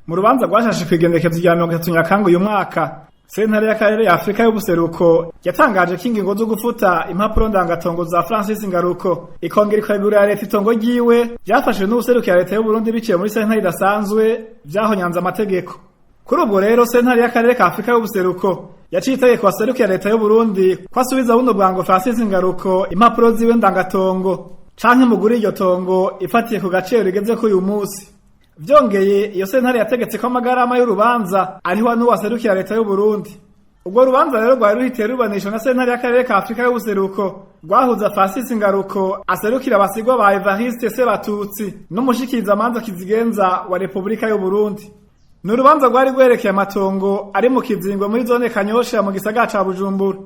Mu rubanza rwashashe kw'igenekezo rya 30 Nyakanga uyu mwaka, sentare y'akarere ya Afrika y'ubuseruko yatangaje ko ingingo zo gufuta impapuro ndangatongo za Francis Ngaruko ikongera ikagurira leta itongo ryiwe byafashwe n'ubuseruko ya leta y'u Burundi biciye muri sentare idasanzwe vyahonyanze amategeko. Kuri ubwo rero sentare y'akarere ka Afrika y'ubuseruko yaciye itegeko waseruko ya leta y'u Burundi ko asubiza buno bwango Francis Ngaruko impapuro ziwe ndangatongo canke muguri iryo tongo ifatiye ku gaciro rigeze ko uyu musi. Vyongeye iyo sentare yategetse ko amagarama y'urubanza ariho n'uwaserukira leta y'u Burundi. Ubwo rubanza rero rwari ruhitiye rubanishwa na sentare y'akarere ka Afrika y'ubuseruko rwahuza Francis Ngaruko aserukira abasigwa ba Evariste Sebatutsi n'umushikiriza amanza kizigenza wa Republika y'u Burundi. N'urubanza rwari rwerekeye amatongo ari mu Kizingo muri zone Kanyosha mu gisagara ca Bujumbura.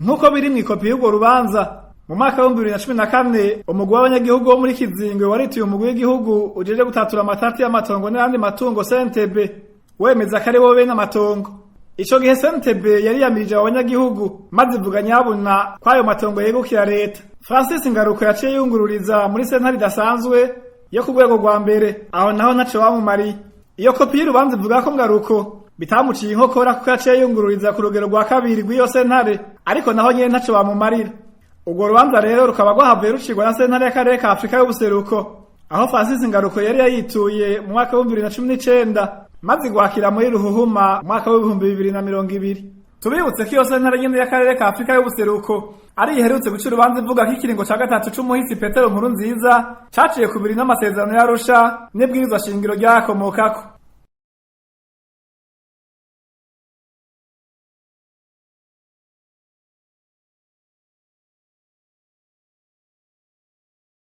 Nkuko biri mw'ikopi y'urwo rubanza, mu mwaka wa 2014 umugwi w'abanyagihugu wo muri Kizingo warituye umugwi w'igihugu ujeje gutatura amatati y'amatongo n'andi matungo CNTB wemeza ko ari bo bene amatongo. Ico gihe CNTB yari yamirije abanyagihugu maze ivuga nyabuna kwayo matongo yegukira leta. Francis Ngaruko yaciye yungururiza muri sentare idasanzwe yo ku rwego rwa mbere, aho naho ntaco bamumariye. Iyo kopi y'urubanza ivuga ko Ngaruko bitamuciye inkokora kuko yaciye yungururiza ku rugero rwa kabiri rw'iyo sentare, ariko naho nyene ntaco bamumarira. Ubwo rubanza rero rukaba rwahavuye rucirwa na sentare y'akarere ka Afrika y'ubuseruko, aho Francis Ngaruko yari yayituye mu mwaka wa 2019 maze gwakira muri Ruhuhuma mu mwaka wa 2020. Tubibutse ko iyo sentare nyene y'akarere ka Afrika y'ubuseruko ari iherutse guca urubanza ivuga ko ikiringo ca gatatu c'umuhisi Petero Nkurunziza caciye kubiri n'amasezerano y'Arusha n'ibwirizwa shingiro ryakomokako.